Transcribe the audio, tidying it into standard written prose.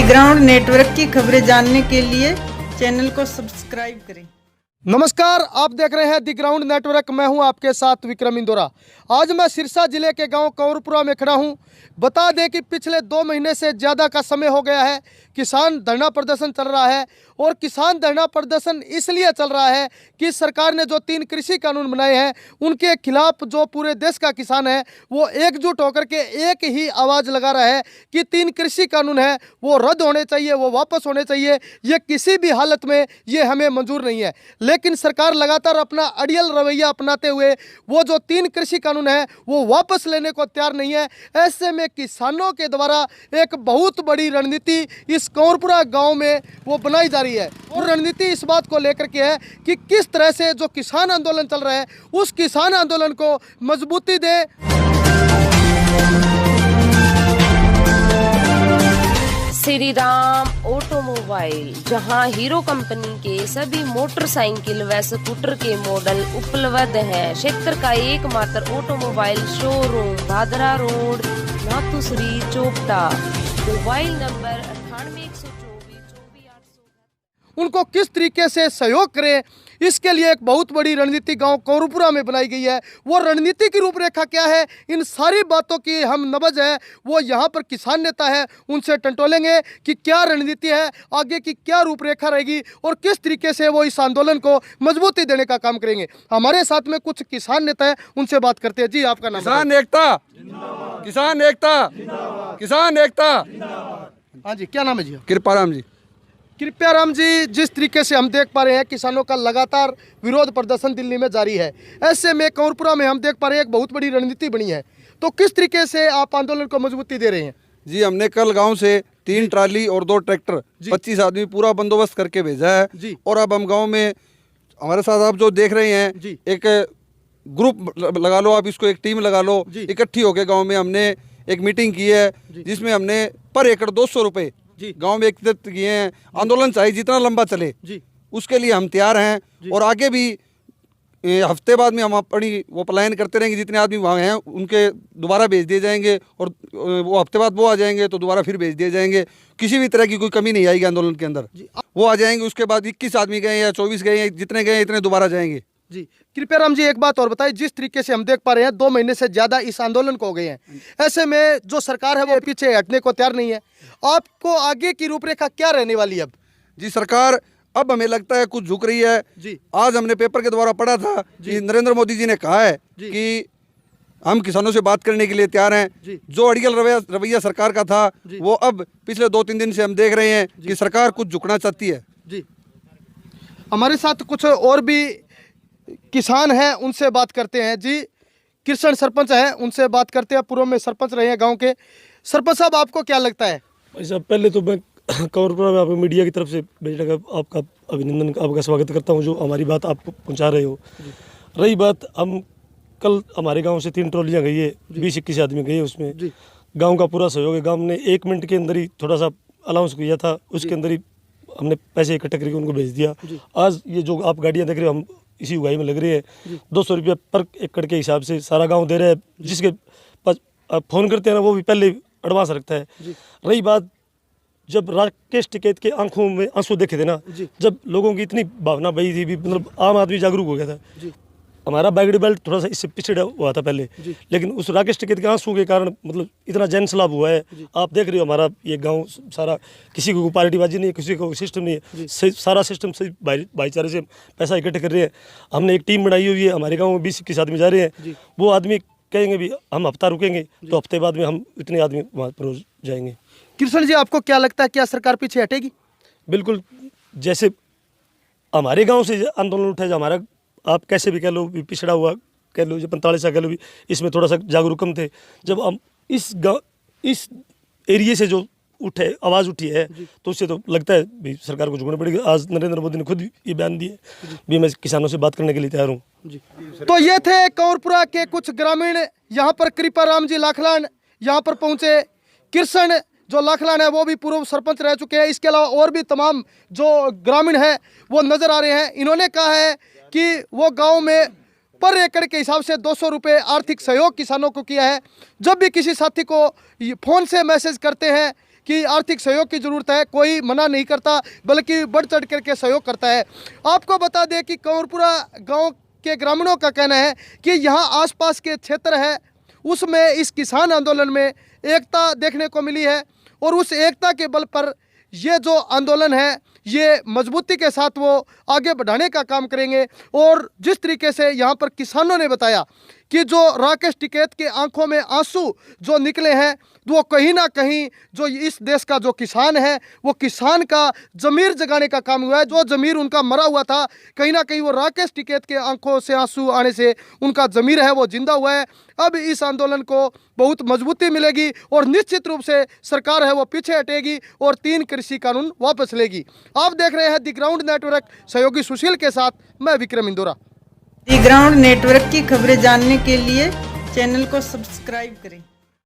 Ground network की खबरें जानने के लिए चैनल को सब्सक्राइब करें। नमस्कार, आप देख रहे हैं दी ग्राउंड नेटवर्क। मैं हूं आपके साथ विक्रम इंदौरा। आज मैं सिरसा जिले के गांव कंवरपुरा में खड़ा हूं। बता दें कि पिछले 2 महीने से ज़्यादा का समय हो गया है किसान धरना प्रदर्शन चल रहा है। और किसान धरना प्रदर्शन इसलिए चल रहा है कि सरकार ने जो 3 कृषि कानून बनाए हैं उनके खिलाफ जो पूरे देश का किसान है वो एकजुट होकर के एक ही आवाज़ लगा रहा है कि 3 कृषि कानून है वो रद्द होने चाहिए, वो वापस होने चाहिए। ये किसी भी हालत में ये हमें मंजूर नहीं है। लेकिन सरकार लगातार अपना अड़ियल रवैया अपनाते हुए वो जो 3 कृषि कानून है वो वापस लेने को तैयार नहीं है। ऐसे में किसानों के द्वारा एक बहुत बड़ी रणनीति इस कंवरपुरा गांव में वो बनाई जा रही है। और रणनीति इस बात को लेकर के है कि किस तरह से जो किसान आंदोलन चल रहा है उस किसान आंदोलन को मजबूती दे। श्री राम ऑटोमोबाइल, जहां हीरो कंपनी के सभी मोटरसाइकिल व स्कूटर के मॉडल उपलब्ध हैं। क्षेत्र का एकमात्र automobile showroom, Bhadra road, Nathushri, Chopta. Mobile number 9812424800। उनको किस तरीके से सहयोग करें, इसके लिए एक बहुत बड़ी रणनीति गांव कंवरपुरा में बनाई गई है। वो रणनीति की रूपरेखा क्या है, इन सारी बातों की हम नबज है वो यहाँ पर किसान नेता है उनसे टंटोलेंगे कि क्या रणनीति है, आगे की क्या रूपरेखा रहेगी और किस तरीके से वो इस आंदोलन को मजबूती देने का काम करेंगे। हमारे साथ में कुछ किसान नेता है, उनसे बात करते हैं। जी, आपका नाम? किसान एकता, किसान एकता, किसान एकता। हाँ जी, क्या नाम है जी? कृपाराम जी। कृपाराम जी, जिस तरीके से हम देख पा रहे हैं किसानों का लगातार विरोध प्रदर्शन दिल्ली में जारी है, ऐसे में कंवरपुरा में हम देख पा रहे हैं एक बहुत बड़ी रणनीति बनी है। तो किस तरीके से आप आंदोलन को मजबूती दे रहे हैं? जी, हमने कल गांव से 3 ट्राली और 2 ट्रैक्टर 25 आदमी पूरा बंदोबस्त करके भेजा है जी। और अब हम गांव में हमारे साथ आप जो देख रहे हैं जी। एक ग्रुप लगा लो, आप इसको एक टीम लगा लो। इकट्ठी होकर गाँव में हमने एक मीटिंग की है जिसमें हमने पर एकड़ 200 रुपये गांव में एकत्रित किए हैं। आंदोलन चाहे जितना लंबा चले उसके लिए हम तैयार हैं और आगे भी हफ्ते बाद में हम अपनी वो पलायन करते रहेंगे। जितने आदमी वहाँ हैं उनके दोबारा भेज दिए जाएंगे और वो हफ्ते बाद वो आ जाएंगे तो दोबारा फिर भेज दिए जाएंगे। किसी भी तरह की कोई कमी नहीं आएगी आंदोलन के अंदर। वो आ जाएंगे, उसके बाद 21 आदमी गए या 24 गए हैं, जितने गए इतने दोबारा जाएंगे। जी, कृपाराम जी, एक बात और बताइए, जिस तरीके से हम देख पा रहे हैं 2 महीने से ज़्यादा इस आंदोलन को हो गए हैं, ऐसे में जो सरकार है वो पीछे हटने को तैयार नहीं है। आपको आगे की रूपरेखा क्या रहने वाली है अब? जी, सरकार अब हमें लगता है कुछ झुक रही है जी। आज हमने पेपर के द्वारा पढ़ा था कि नरेंद्र मोदी जी ने कहा है कि हम किसानों से बात करने के लिए तैयार हैं। जो अड़ियल रवैया सरकार का था वो अब पिछले 2-3 दिन से हम देख रहे हैं कि सरकार कुछ झुकना चाहती है। जी, हमारे साथ कुछ और भी किसान हैं, उनसे बात करते हैं। जी, कृष्ण सरपंच हैं, उनसे बात करते हैं। पूर्व में सरपंच रहे हैं गांव के। सरपंच साहब, आपको क्या लगता है? भाई साहब, पहले तो मैं कंवरपुरा में आपको मीडिया की तरफ से भेजने का आपका अभिनंदन, आपका स्वागत करता हूं जो हमारी बात आप पहुंचा रहे हो। रही बात, हम कल हमारे गांव से 3 ट्रॉलियाँ गई है, 20-21 आदमी गए, उसमें गाँव का पूरा सहयोग है। गाँव ने 1 मिनट के अंदर ही थोड़ा सा अलाउंस किया था, उसके अंदर ही हमने पैसे इकट्ठे करके उनको भेज दिया। आज ये जो आप गाड़ियाँ देख रहे हो, हम इसी उगाई में लग रही है। 200 रुपया पर एकड़ के हिसाब से सारा गांव दे रहा है। जिसके पास फ़ोन करते हैं ना वो भी पहले एडवांस रखता है। रही बात, जब राकेश टिकैत के आंखों में आंसू देखे थे ना, जब लोगों की इतनी भावना बही थी, भी मतलब आम आदमी जागरूक हो गया था। हमारा बैगड़ी बेल्ट थोड़ा सा इससे पिछड़ा हुआ था पहले, लेकिन उस राकेश टिकैत के आंसू के कारण मतलब इतना जन सैलाब हुआ है। आप देख रहे हो हमारा ये गांव सारा, किसी को पार्टीबाजी नहीं है, किसी को सिस्टम नहीं है, सारा सिस्टम सही भाईचारे से पैसा इकट्ठे कर रहे हैं। हमने एक टीम बनाई हुई है, हमारे गाँव में 20-21 आदमी जा रहे हैं। वो आदमी कहेंगे भी हम हफ्ता रुकेंगे तो हफ्ते बाद में हम इतने आदमी वहाँ पर जाएंगे। कृष्ण जी, आपको क्या लगता है, क्या सरकार पीछे हटेगी? बिल्कुल, जैसे हमारे गाँव से आंदोलन उठा, जो हमारा आप कैसे भी कह लो, पिछड़ा हुआ कह लो, जो 45 कह लो, भी इसमें थोड़ा सा जागरूक कम थे। जब हम इस एरिया से जो उठे आवाज़ उठी है तो उससे तो लगता है भी सरकार को झुकना पड़ेगा। आज नरेंद्र मोदी ने खुद ये बयान दिए भी मैं किसानों से बात करने के लिए तैयार हूँ। तो ये थे कंवरपुरा के कुछ ग्रामीण। यहाँ पर कृपाराम जी लाखलान यहाँ पर पहुँचे। कृष्ण जो लाखलान है वो भी पूर्व सरपंच रह चुके हैं। इसके अलावा और भी तमाम जो ग्रामीण हैं वो नज़र आ रहे हैं। इन्होंने कहा है कि वो गांव में पर एकड़ के हिसाब से 200 रुपये आर्थिक सहयोग किसानों को किया है। जब भी किसी साथी को फ़ोन से मैसेज करते हैं कि आर्थिक सहयोग की ज़रूरत है, कोई मना नहीं करता बल्कि बढ़ चढ़ करके सहयोग करता है। आपको बता दें कि कंवरपुरा गांव के ग्रामीणों का कहना है कि यहाँ आसपास के क्षेत्र है उसमें इस किसान आंदोलन में एकता देखने को मिली है और उस एकता के बल पर ये जो आंदोलन है ये मजबूती के साथ वो आगे बढ़ाने का काम करेंगे। और जिस तरीके से यहाँ पर किसानों ने बताया कि जो राकेश टिकैत के आंखों में आंसू जो निकले हैं वो कहीं ना कहीं जो इस देश का जो किसान है वो किसान का ज़मीर जगाने का काम हुआ है। जो ज़मीर उनका मरा हुआ था कहीं ना कहीं वो राकेश टिकैत के आंखों से आंसू आने से उनका ज़मीर है वो जिंदा हुआ है। अब इस आंदोलन को बहुत मजबूती मिलेगी और निश्चित रूप से सरकार है वो पीछे हटेगी और 3 कृषि कानून वापस लेगी। आप देख रहे हैं दी ग्राउंड नेटवर्क, सहयोगी सुशील के साथ मैं विक्रम इंदौरा। दी ग्राउंड नेटवर्क की खबरें जानने के लिए चैनल को सब्सक्राइब करें।